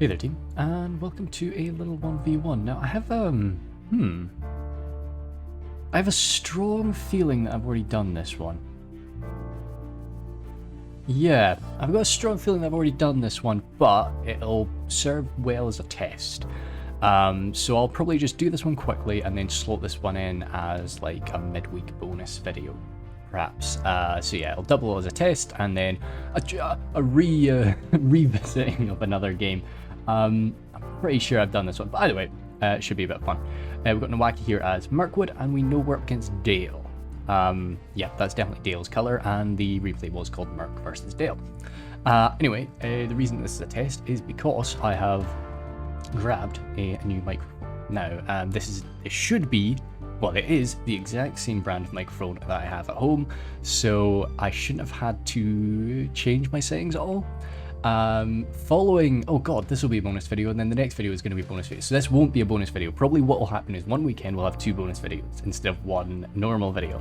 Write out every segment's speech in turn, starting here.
Hey there team, and welcome to a little 1v1. Now I have a strong feeling that I've already done this one. Yeah, I've got a strong feeling that I've already done this one, but it'll serve well as a test. So I'll probably just do this one quickly and then slot this one in as like a midweek bonus video, perhaps. So yeah, it'll double as a test and then a revisiting of another game. I'm pretty sure I've done this one, but either way, it should be a bit of fun. We've got Nawaki here as Mirkwood, and we know we're up against Dale. Yeah, that's definitely Dale's colour, and the replay was called Mirk versus Dale. Anyway, the reason this is a test is because I have grabbed a new microphone. Now, it should be, well, it is the exact same brand of microphone that I have at home, so I shouldn't have had to change my settings at all. Following, oh god, this will be a bonus video, and then the next video is going to be a bonus video. So this won't be a bonus video. Probably what will happen is one weekend we'll have two bonus videos instead of one normal video.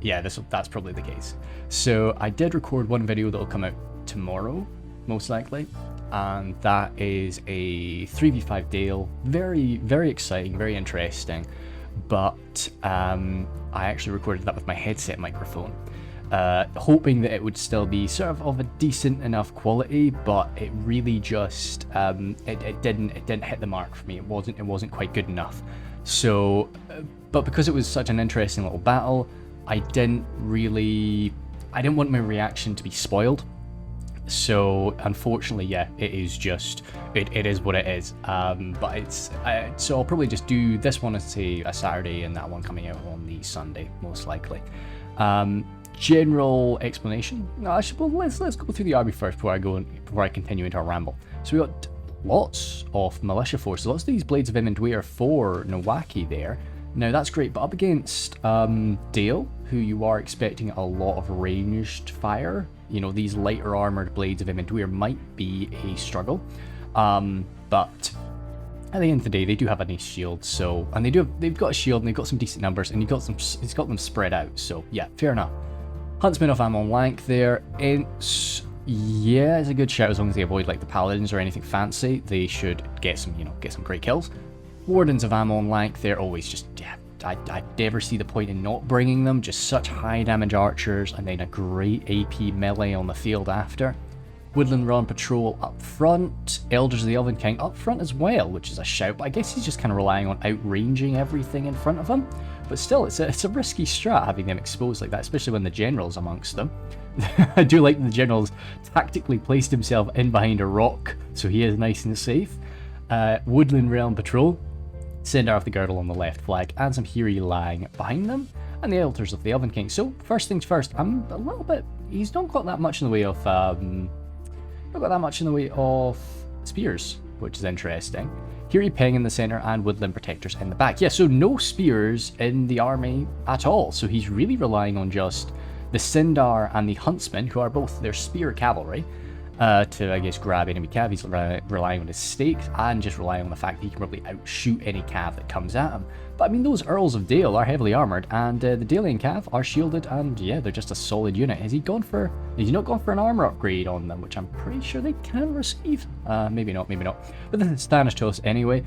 Yeah, that's probably the case. So I did record one video that will come out tomorrow, most likely, and that is a 3v5 Dale. Very, very exciting, very interesting. But I actually recorded that with my headset microphone. Hoping that it would still be sort of a decent enough quality, but it really just it didn't hit the mark for me. It wasn't quite good enough. So, but because it was such an interesting little battle, I didn't want my reaction to be spoiled. So unfortunately, yeah, it is what it is. But it's so I'll probably just do this one as a Saturday and that one coming out on the Sunday, most likely. General explanation. No, let's go through the army first before I continue into our ramble. So we got lots of militia forces, lots of these blades of Imendweir for Nawaki there. Now that's great, but up against Dale, who you are expecting a lot of ranged fire. You know, these lighter armored blades of Imendweir might be a struggle, but at the end of the day, they do have a nice shield. So, and they've got a shield and they've got some decent numbers, and he's got them spread out. So yeah, fair enough. Huntsman of Amon Lank there. Yeah, it's a good shout as long as they avoid like the paladins or anything fancy. They should get some great kills. Wardens of Amon Lank, they're always just, yeah, I never see the point in not bringing them. Just such high damage archers, and then a great AP melee on the field after. Woodland Run Patrol up front. Elders of the Elven King up front as well, which is a shout, but I guess he's just kind of relying on outranging everything in front of him. But still, it's a risky strat having them exposed like that, especially when the general's amongst them. I do like the general's tactically placed himself in behind a rock, so he is nice and safe. Woodland Realm Patrol, Cinder of the Girdle on the left flank, and some Hiri lying behind them, and the Elders of the Elven King. So first things first, I'm a little bit. He's not got that much in the way of. Not got that much in the way of spears, which is interesting. Hiri Peng in the center and Woodland Protectors in the back. Yeah, so no spears in the army at all. So he's really relying on just the Sindar and the Huntsman, who are both their spear cavalry, to, I guess, grab enemy cav. He's relying on his stakes and just relying on the fact that he can probably outshoot any cav that comes at him. But I mean, those Earls of Dale are heavily armored, and the Dalian cav are shielded, and yeah, they're just a solid unit. Has he not gone for an armor upgrade on them, which I'm pretty sure they can receive? Maybe not. But this is Thanatos anyway.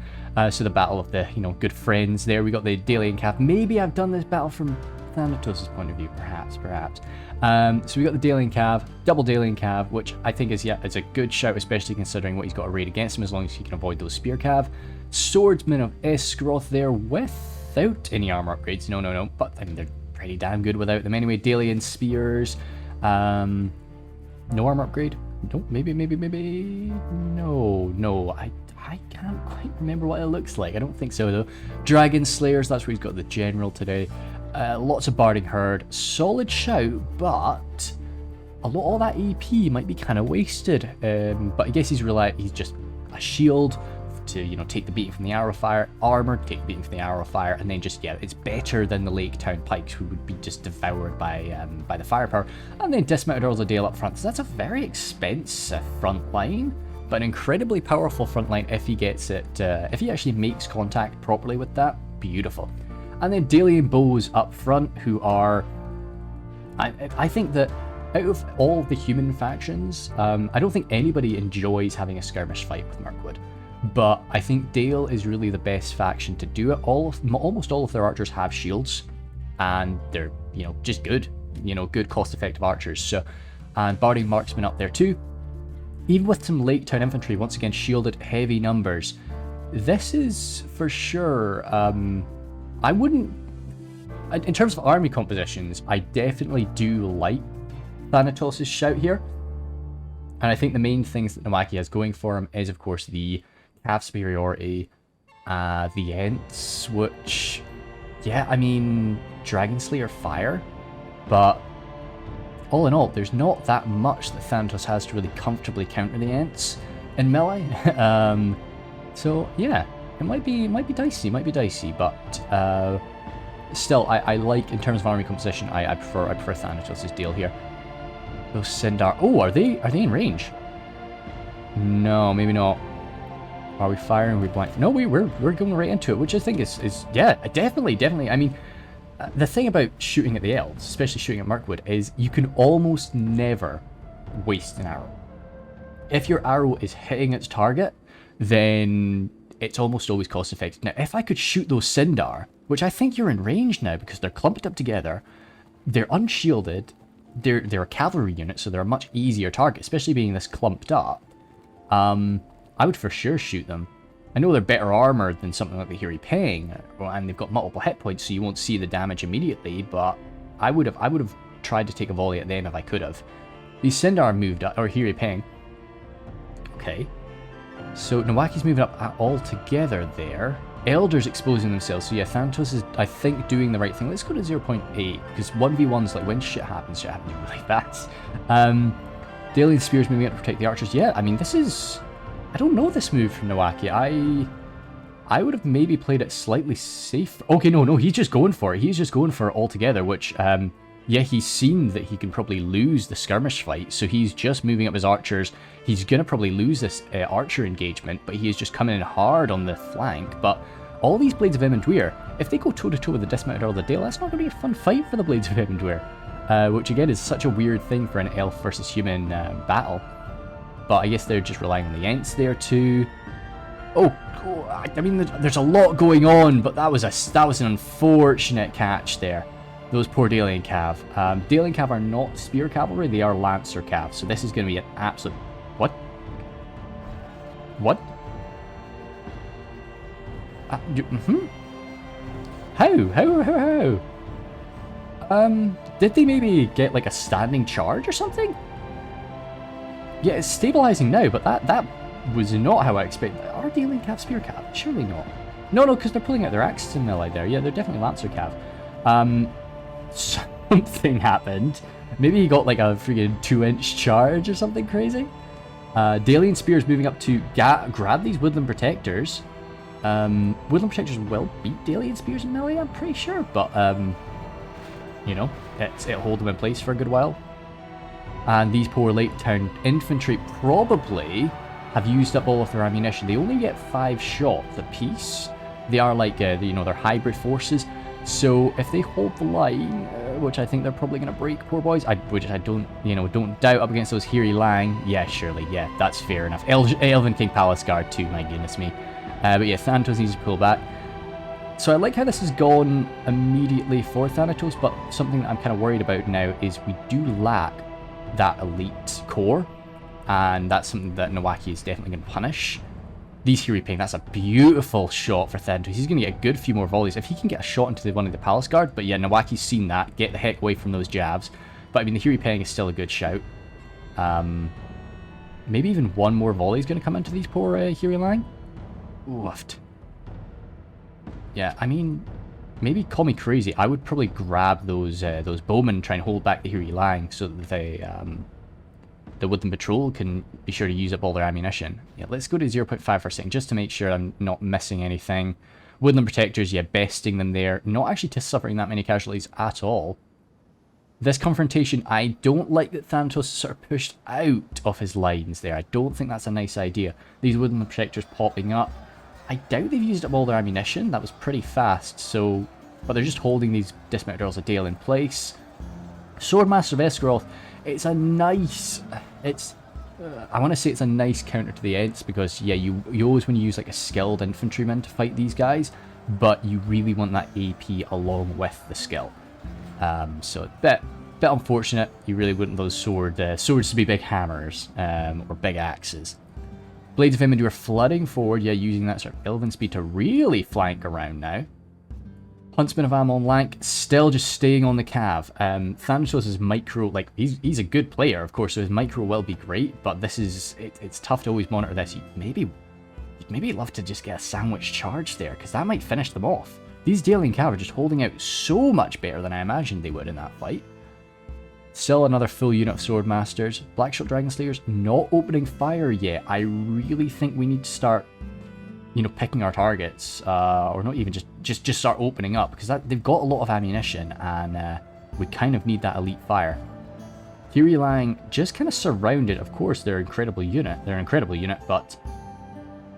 So the battle of the, good friends there. We got the Dalian cav. Maybe I've done this battle from Thanatos' point of view, perhaps. So we got the Dalian cav, double Dalian cav, which I think is a good shout, especially considering what he's got to raid against him, as long as he can avoid those spear cav. Swordsman of Escroth there without any armor upgrades. No. But I mean, they're pretty damn good without them anyway. Dalian spears. No armor upgrade. No, maybe. No. I can't quite remember what it looks like. I don't think so though. Dragon Slayers. That's where he's got the general today. Lots of Barding Herd. Solid shout, but a lot of that AP might be kind of wasted. But I guess he's just a shield to take the beating from the arrow fire, armor to take the beating from the arrow fire, and then just, yeah, it's better than the Lake Town Pikes, who would be just devoured by the firepower. And then dismounted Earls of Dale up front. So that's a very expensive front line, but an incredibly powerful front line if he gets it. If he actually makes contact properly with that, beautiful. And then Dalian bows up front, who are, I think that out of all of the human factions, I don't think anybody enjoys having a skirmish fight with Mirkwood. But I think Dale is really the best faction to do it. Almost all of their archers have shields, and they're, you know, just good. You know, good cost-effective archers. So, and Barding Marksman up there too. Even with some Lake Town infantry, once again shielded, heavy numbers. This is for sure. I wouldn't. In terms of army compositions, I definitely do like Thanatos' shout here. And I think the main things that Nowaki has going for him is, of course, the Cav superiority, the Ents, which, yeah, I mean, Dragon Slayer fire, but all in all, there's not that much that Thanatos has to really comfortably counter the Ents in melee. So yeah, it might be dicey, but still, I like, in terms of army composition, I prefer Thanatos' deal here. Those Sindar. Oh, are they in range? No, maybe not. Are we firing? Are we blank? No, we're going right into it, which I think is yeah, definitely. I mean, the thing about shooting at the elves, especially shooting at Mirkwood, is you can almost never waste an arrow. If your arrow is hitting its target, then it's almost always cost effective. Now, if I could shoot those Sindar, which I think you're in range now because they're clumped up together, they're unshielded, they're a cavalry unit, so they're a much easier target, especially being this clumped up. I would for sure shoot them. I know they're better armored than something like the Hiri Peng, and they've got multiple hit points, so you won't see the damage immediately, but I would have tried to take a volley at them if I could have. These Sindar moved up, or Hiri Peng. Okay. So Nowaki's moving up all together there. Elders exposing themselves, so yeah, Thanatos is, I think, doing the right thing. Let's go to 0.8, because 1v1's like, when shit happens really fast. Dalian Spears moving out to protect the archers. Yeah, I mean, this is... I don't know this move from Nowaki. I would have maybe played it slightly safer. Okay, no, he's just going for it. He's just going for it altogether, which, yeah, he's seen that he can probably lose the skirmish fight, so he's just moving up his archers. He's going to probably lose this archer engagement, but he is just coming in hard on the flank. But all these Blades of Emendweir, if they go toe-to-toe with the Dismounted Earl of the Dale, that's not going to be a fun fight for the Blades of Emendweir, which, again, is such a weird thing for an elf versus human battle. But I guess they're just relying on the Ents there too. Oh, I mean, there's a lot going on, but that was an unfortunate catch there. Those poor Dalian Cav. Dalian Cav are not Spear Cavalry, they are Lancer Cav, so this is going to be an absolute... What? What? How? Did they maybe get like a standing charge or something? Yeah, it's stabilizing now, but that was not how I expected. Are Dalian Cav Spear Cav? Surely not. No, because they're pulling out their axes in melee there. Yeah, they're definitely Lancer Cav. Something happened. Maybe he got like a freaking 2-inch charge or something crazy. Dalian Spears moving up to grab these Woodland Protectors. Woodland Protectors will beat Dalian Spears in melee, I'm pretty sure, but you know, it'll hold them in place for a good while. And these poor Lake Town infantry probably have used up all of their ammunition. They only get 5 shots apiece. They are like, you know, they're hybrid forces. So if they hold the line, which I think they're probably going to break, poor boys, which I don't, you know, don't doubt up against those Hiri Lang. Yeah, surely, yeah, that's fair enough. Elven King Palace Guard too, my goodness me. But yeah, Thanatos needs to pull back. So I like how this has gone immediately for Thanatos, but something that I'm kind of worried about now is we do lack that elite core, and that's something that Nowaki is definitely going to punish. These Hiri Peng, that's a beautiful shot for Thanatos. He's going to get a good few more volleys if he can get a shot into one of the Palace Guard, but yeah, Nowaki's seen that. Get the heck away from those jabs. But I mean, the Hiri Peng is still a good shout. Maybe even one more volley is going to come into these poor Hiri Lang. Woofed. Yeah, I mean, maybe call me crazy. I would probably grab those bowmen and try and hold back the Hiri Lang so that the Woodland Patrol can be sure to use up all their ammunition. Yeah, let's go to 0.5 for a second, just to make sure I'm not missing anything. Woodland Protectors, yeah, besting them there. Not actually suffering that many casualties at all. This confrontation, I don't like that Thanatos is sort of pushed out of his lines there. I don't think that's a nice idea. These Woodland Protectors popping up. I doubt they've used up all their ammunition. That was pretty fast, so... But they're just holding these Dismounted Earls of Dale in place. Swordmaster of Esgaroth It's a nice... It's... I want to say it's a nice counter to the Ents, because, yeah, you always want to use, like, a skilled infantryman to fight these guys, but you really want that AP along with the skill. So, bit unfortunate. You really wouldn't those swords to be big hammers, or big axes. Blades of Inventory are flooding forward, yeah, using that sort of elven speed to really flank around now. Huntsman of Amon Lank still just staying on the cav. Thanatos' micro, like, he's a good player, of course, so his micro will be great, but this is, it's tough to always monitor this. You'd maybe love to just get a sandwich charge there, because that might finish them off. These Dalian cav are just holding out so much better than I imagined they would in that fight. Still another full unit of Swordmasters. Blackshot Dragonslayers not opening fire yet. I really think we need to start, you know, picking our targets, or not even just start opening up, because they've got a lot of ammunition, and we kind of need that elite fire. Huey Lang just kind of surrounded. Of course, they're an incredible unit. But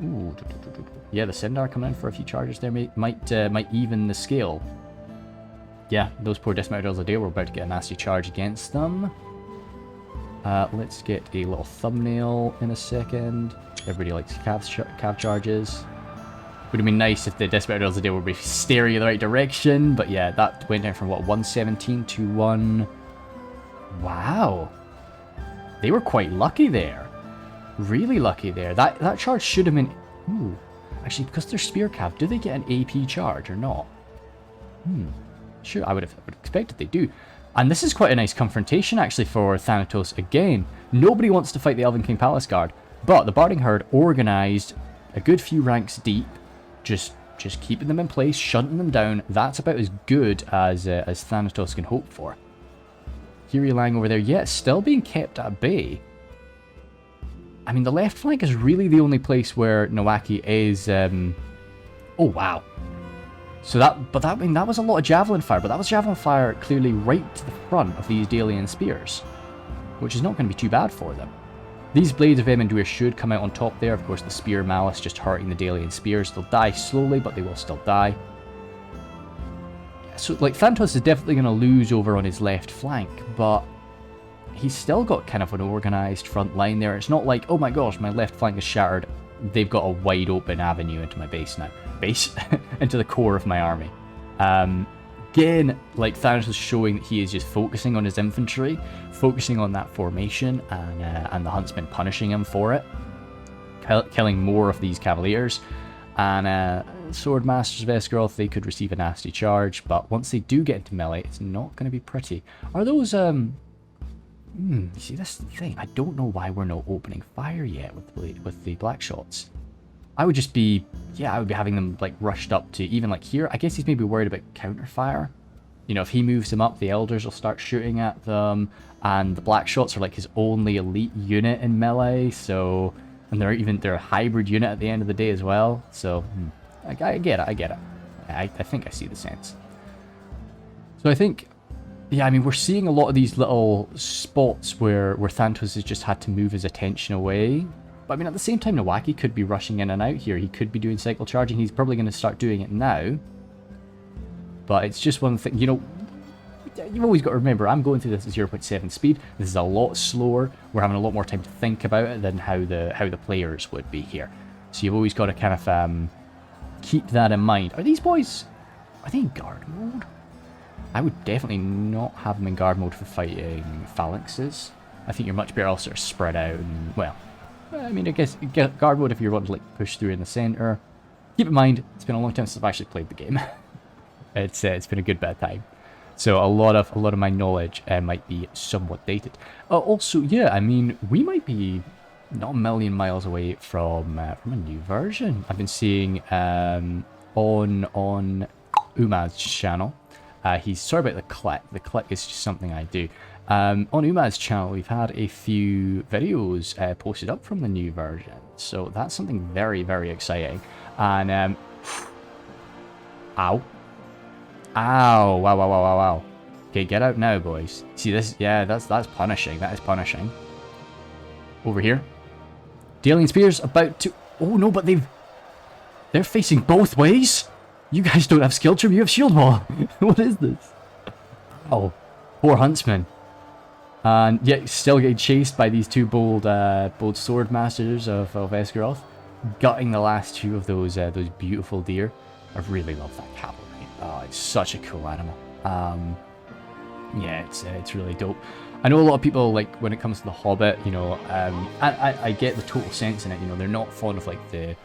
ooh, yeah, the Sindar coming in for a few charges there might even the scale. Yeah, those poor dismounted Elves of Dale were about to get a nasty charge against them. Let's get a little thumbnail in a second. Everybody likes cav charges. Would have been nice if the dismounted Elves of Dale were staring in the right direction, but yeah, that went down from what, 117 to 1. Wow, they were quite lucky there. Really lucky there. That charge should have been. Ooh, actually, because they're spear cav, do they get an AP charge or not? Sure, I would have expected they do. And this is quite a nice confrontation, actually, for Thanatos again. Nobody wants to fight the Elven King Palace Guard, but the Barding Herd organised a good few ranks deep, just keeping them in place, shunting them down. That's about as good as Thanatos can hope for. Huey Lang over there, yeah, still being kept at bay. I mean, the left flank is really the only place where Nowaki is... oh, wow. So that was a lot of javelin fire, but that was javelin fire clearly right to the front of these Dalian spears, which is not going to be too bad for them. These Blades of Emenduir should come out on top there. Of course, the Spear Malice just hurting the Dalian spears. They'll die slowly, but they will still die. So, like, Thanatos is definitely going to lose over on his left flank, but he's still got kind of an organised front line there. It's not like, oh my gosh, my left flank is shattered. They've got a wide open avenue into my base now. Into the core of my army. Again, like, Thanatos is showing that he is just focusing on his infantry, focusing on that formation, and the Huntsmen punishing him for it, killing more of these Cavaliers. And Swordmasters of Esgaroth, they could receive a nasty charge, but once they do get into melee, it's not going to be pretty. Are those, see, that's the thing. I don't know why we're not opening fire yet with the black shots. I would just be, I would be having them, like, rushed up to even, like, here. I guess he's maybe worried about counterfire. You know, if he moves them up, the Elders will start shooting at them, and the black shots are, like, his only elite unit in melee, so... And they're a hybrid unit at the end of the day as well, so... I get it. I think I see the sense. So I think... Yeah, I mean, we're seeing a lot of these little spots where Thanatos has just had to move his attention away. But I mean, at the same time, Nowaki could be rushing in and out here. He could be doing cycle charging. He's probably going to start doing it now. But it's just one thing, you know, you've always got to remember, I'm going through this at 0.7 speed. This is a lot slower. We're having a lot more time to think about it than how the players would be here. So you've always got to kind of keep that in mind. Are these boys, are they in guard mode? I would definitely not have them in guard mode for fighting phalanxes. I think you're much better off sort of spread out and, well, I mean, I guess get guard mode if you're wanting to, like, push through in the center. Keep in mind, it's been a long time since I've actually played the game. It's been a good bit of time, so a lot of my knowledge might be somewhat dated. Also, yeah, I mean, we might be not a million miles away from a new version. I've been seeing on Umaz's channel. He's sorry about the click. The click is just something I do. On Umaz's channel, we've had a few videos posted up from the new version, so that's something very, very exciting. And ow, wow. Okay, get out now, boys. See this? Yeah, that's punishing. That is punishing. Over here, Dalian spears about to. Oh no, but they're facing both ways. You guys don't have skill trim. You have shield wall. What is this? Oh, poor huntsman. And yet still getting chased by these two bold sword masters of Esgaroth, gutting the last two of those beautiful deer. I really love that cavalry. Oh, it's such a cool animal. Yeah, it's really dope. I know a lot of people, like, when it comes to The Hobbit, you know, I get the total sense in it. You know, they're not fond of, like, the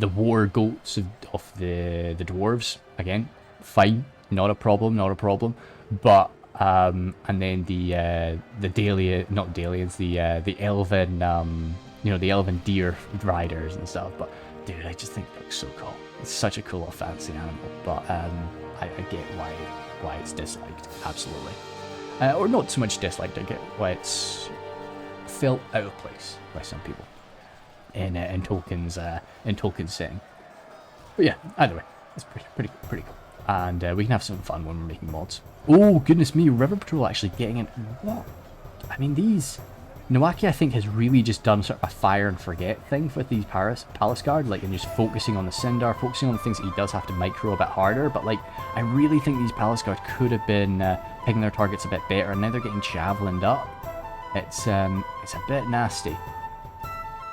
war goats of the dwarves. Again, fine, not a problem. But and then the elven the elven deer riders and stuff. But dude, I just think it looks so cool. It's such a cool, fancy animal. But I get why it's disliked. Absolutely. Or not so much disliked. I get why it's felt out of place by some people in Tolkien's setting. But yeah, either way, it's pretty cool. And we can have some fun when we're making mods. Oh goodness me, River Patrol actually getting in. What? I mean, these Nowaki, I think, has really just done sort of a fire and forget thing with these Palace Guard, like, and just focusing on the Sindar, focusing on the things that he does have to micro a bit harder. But like, I really think these Palace Guard could have been picking their targets a bit better, and now they're getting javelined up. It's a bit nasty.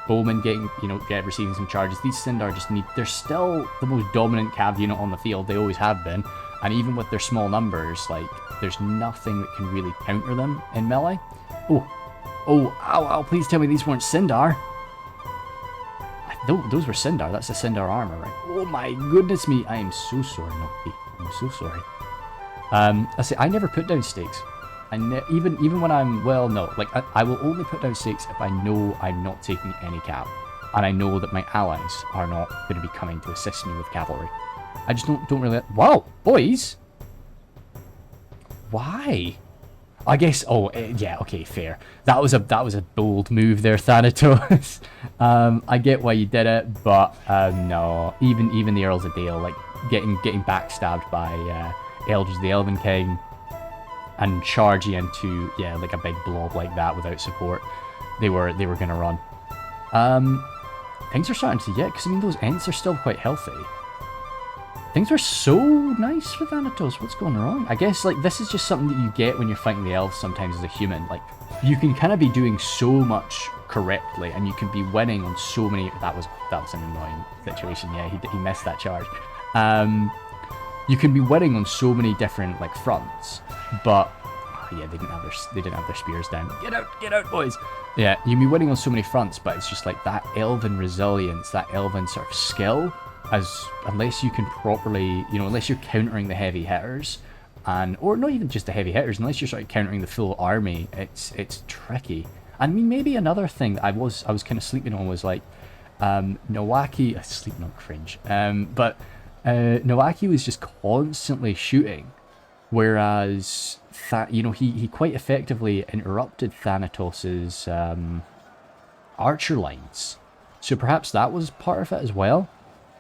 Bowman receiving some charges. These Sindar they're still the most dominant cav unit on the field. They always have been. And even with their small numbers, like, there's nothing that can really counter them in melee. Oh, ow, please tell me these weren't Sindar. Those were Sindar. That's the Sindar armor, right? Oh my goodness me. I am so sorry, Noki. I'm so sorry. I say, I never put down stakes. Even when I'm, well, no. Like, I will only put down stakes if I know I'm not taking any cav. And I know that my allies are not going to be coming to assist me with cavalry. I just don't really... Wow, boys! Why? I guess... Oh, yeah, okay, fair. That was a bold move there, Thanatos. I get why you did it, but no. Even the Earls of Dale, like, getting backstabbed by Eldred the Elven King and charging into, yeah, like a big blob like that without support, they were going to run. Things are starting to... Yeah, because, I mean, those Ents are still quite healthy. Things are so nice for Thanatos. What's going wrong? I guess, like, this is just something that you get when you're fighting the elves sometimes as a human. Like, you can kind of be doing so much correctly, and you can be winning on so many... That was an annoying situation. Yeah, he missed that charge. You can be winning on so many different, like, fronts, but... yeah, they didn't have their spears down. Get out, boys! Yeah, you can be winning on so many fronts, but it's just like that elven resilience, that elven sort of skill... unless you can properly, unless you're countering the heavy hitters, or not even just the heavy hitters, unless you're sort of countering the full army, it's tricky. I mean, maybe another thing that I was kind of sleeping on was like, Nowaki, sleeping on cringe, but Nowaki was just constantly shooting, whereas he quite effectively interrupted Thanatos's archer lines, so perhaps that was part of it as well.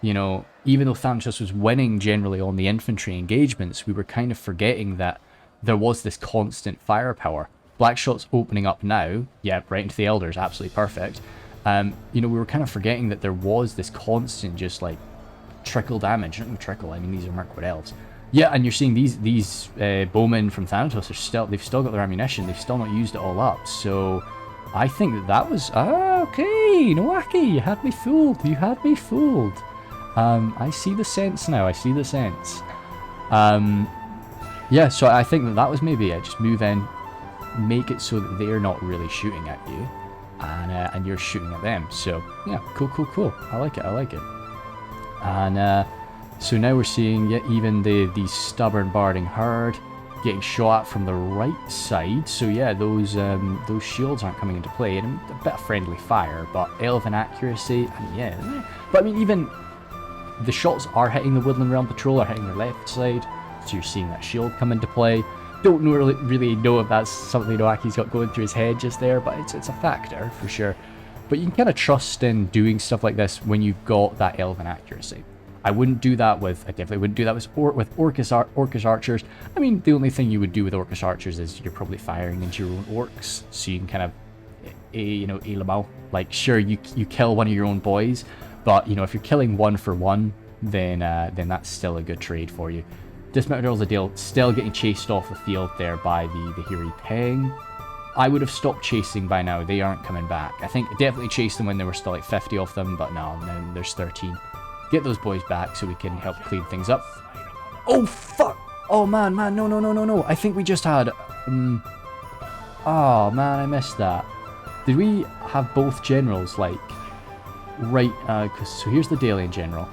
Even though Thanatos was winning generally on the infantry engagements, we were kind of forgetting that there was this constant firepower. Blackshot's opening up now. Yeah, right into the Elders. Absolutely perfect. We were kind of forgetting that there was this constant just, like, trickle damage. Not even trickle, I mean, these are Mirkwood Elves. Yeah, and you're seeing these bowmen from Thanatos, they've still got their ammunition. They've still not used it all up. So I think that was... okay, Nowaki, you had me fooled. I see the sense now. Yeah, so I think that was maybe it. Just move in, make it so that they're not really shooting at you, and you're shooting at them. So yeah, cool. I like it. And so now we're seeing even the stubborn barding herd getting shot at from the right side. So yeah, those shields aren't coming into play, and a bit of friendly fire, but elven accuracy. And yeah, but I mean even. The shots are hitting the Woodland Realm Patrol, are hitting their left side, so you're seeing that shield come into play. Don't really know if that's something Noaki's got going through his head just there, but it's a factor for sure. But you can kind of trust in doing stuff like this when you've got that elven accuracy. I definitely wouldn't do that with Orcish archers. I mean, the only thing you would do with Orcish archers is you're probably firing into your own orcs, so you can kind of, aim them out. Like, sure, you kill one of your own boys, but, if you're killing one for one, then that's still a good trade for you. Dismounted Earls of Dale still getting chased off the field there by the Hiri Peng. I would have stopped chasing by now. They aren't coming back. I think I definitely chased them when there were still like 50 of them, but no, now there's 13. Get those boys back so we can help clean things up. Oh, fuck! Oh, man, no. I think we just had... oh, man, I missed that. Did we have both generals, like... Right, so here's the Dalian general.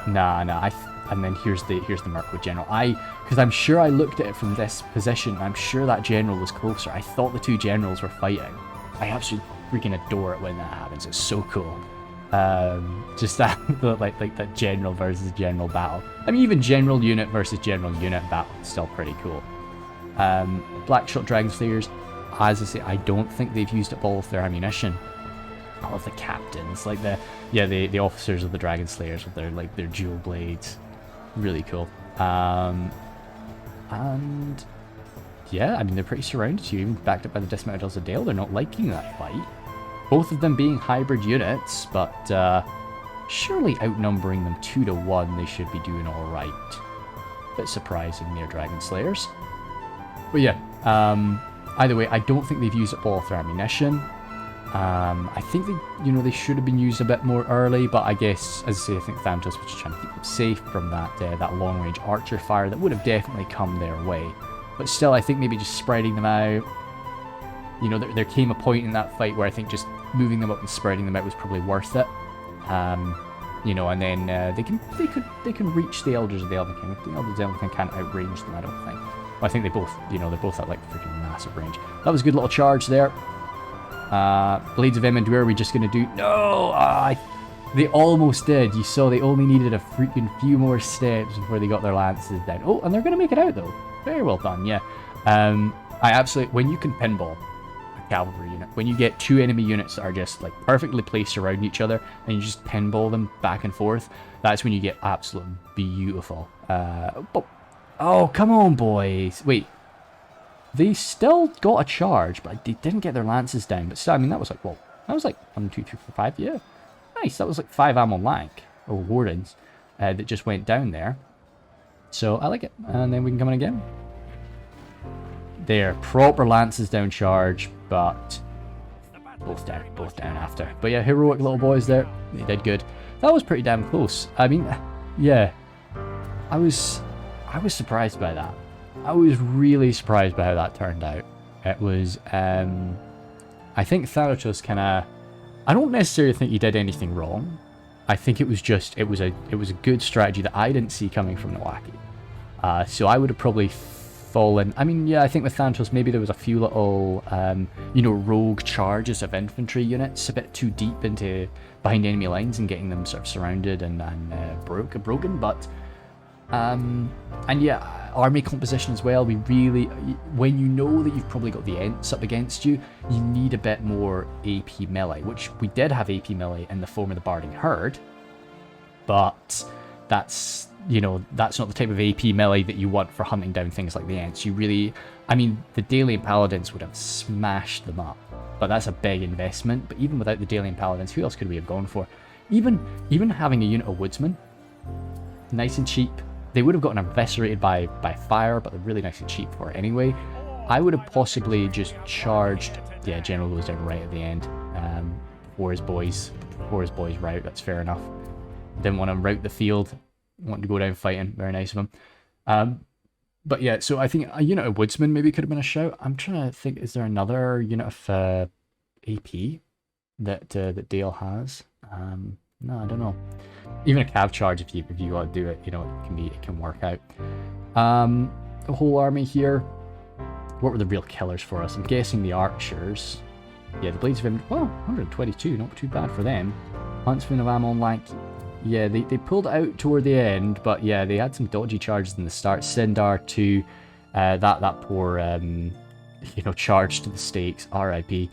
Nah, and then here's the Mirkwood general. Because I'm sure I looked at it from this position, I'm sure that general was closer. I thought the two generals were fighting. I absolutely freaking adore it when that happens. It's so cool. Just that, like that general versus general battle. I mean, even general unit versus general unit battle is still pretty cool. Blackshot Dragon Slayers, as I say, I don't think they've used up all of their ammunition. All of the captains, like the officers of the Dragon Slayers with their dual blades, really cool. And yeah, I mean they're pretty surrounded here, even backed up by the dismounted Elves of Dale. They're not liking that fight. Both of them being hybrid units, but surely outnumbering them 2 to 1, they should be doing all right. Bit surprising, their Dragon Slayers. But yeah, either way, I don't think they've used up all of their ammunition. I think they should have been used a bit more early, but I guess, as I say, I think Thanatos was just trying to keep them safe from that long-range archer fire that would have definitely come their way. But still, I think maybe just spreading them out. There came a point in that fight where I think just moving them up and spreading them out was probably worth it. And then they can reach the Elders of the Elven King. The Elders of the Elven King can't outrange them, I don't think. Well, I think they both, they're both at like freaking massive range. That was a good little charge there. Blades of Emendure, are we just going to do... No! They almost did. You saw they only needed a freaking few more steps before they got their lances down. Oh, and they're going to make it out, though. Very well done, yeah. I absolutely... When you can pinball a cavalry unit, when you get 2 enemy units that are just, like, perfectly placed around each other, and you just pinball them back and forth, that's when you get absolutely beautiful. Oh, come on, boys. Wait. They still got a charge, but they didn't get their lances down. But still, I mean, that was like, well, that was like 1, 2, 3, 4, 5, yeah. Nice, that was like 5 ammo lank, or wardens, that just went down there. So, I like it. And then we can come in again. There, proper lances down charge, but both down after. But yeah, heroic little boys there. They did good. That was pretty damn close. I mean, yeah. I was surprised by that. I was really surprised by how that turned out. It was, I think Thanatos kind of... I don't necessarily think he did anything wrong. I think it was just, it was a good strategy that I didn't see coming from Nowaki. So I would have probably fallen... I mean, yeah, I think with Thanatos, maybe there was a few little, rogue charges of infantry units a bit too deep behind enemy lines and getting them sort of surrounded and broken, but... and yeah, army composition as well, we really, when you know that you've probably got the Ents up against you, you need a bit more AP melee, which we did have AP melee in the form of the Barding Herd, but that's, that's not the type of AP melee that you want for hunting down things like the Ents. You really, I mean, the Dalian Paladins would have smashed them up, but that's a big investment. But even without the Dalian Paladins, who else could we have gone for? Even having a unit of Woodsmen, nice and cheap. They would have gotten eviscerated by fire, but they're really nice and cheap for it anyway. I would have possibly just charged... Yeah, General goes down right at the end. Before his boys rout, that's fair enough. Didn't want to rout the field. Wanted to go down fighting. Very nice of him. But yeah, so I think a unit of Woodsmen maybe could have been a shout. I'm trying to think, is there another unit of AP that Dale has? No, I don't know. Even a cav charge, if you want to do it, it can work out. The whole army here. What were the real killers for us? I'm guessing the archers. Yeah, the blades of him. Well, 122, not too bad for them. Huntsman of Ammon Lank. Yeah, they pulled it out toward the end, but yeah, they had some dodgy charges in the start. Sindar to that poor charge to the stakes. R.I.P.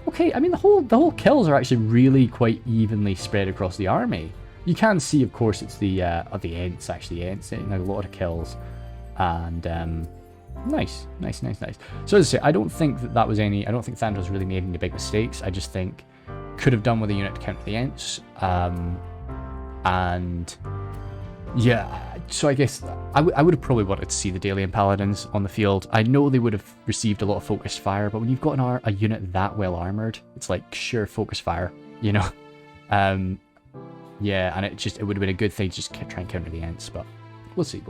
Okay, I mean the whole kills are actually really quite evenly spread across the army. You can see, of course, it's the Ents actually. Ents getting a lot of kills, and nice. So as I say, I don't think that was any. I don't think Thanatos really made any big mistakes. I just think could have done with a unit to counter the Ents, and yeah, So I guess I would have probably wanted to see the Dalian Paladins on the field. I know they would have received a lot of focused fire, but when you've got a unit that well armored, it's like, sure, focus fire, you know? Yeah, and it would have been a good thing to just try and counter the Ents, but we'll see.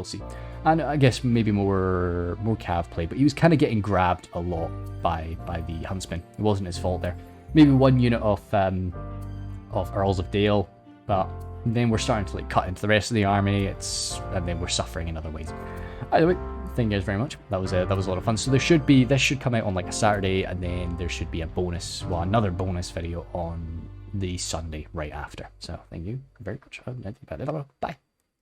And I guess maybe more cav play, but he was kind of getting grabbed a lot by the Huntsman. It wasn't his fault there. Maybe one unit of Earls of Dale, but then we're starting to like cut into the rest of the army. And then we're suffering in other ways. Anyway, thank you guys very much. That was a lot of fun. So this should come out on like a Saturday, and then there should be another bonus video on the Sunday right after. So thank you very much. Bye.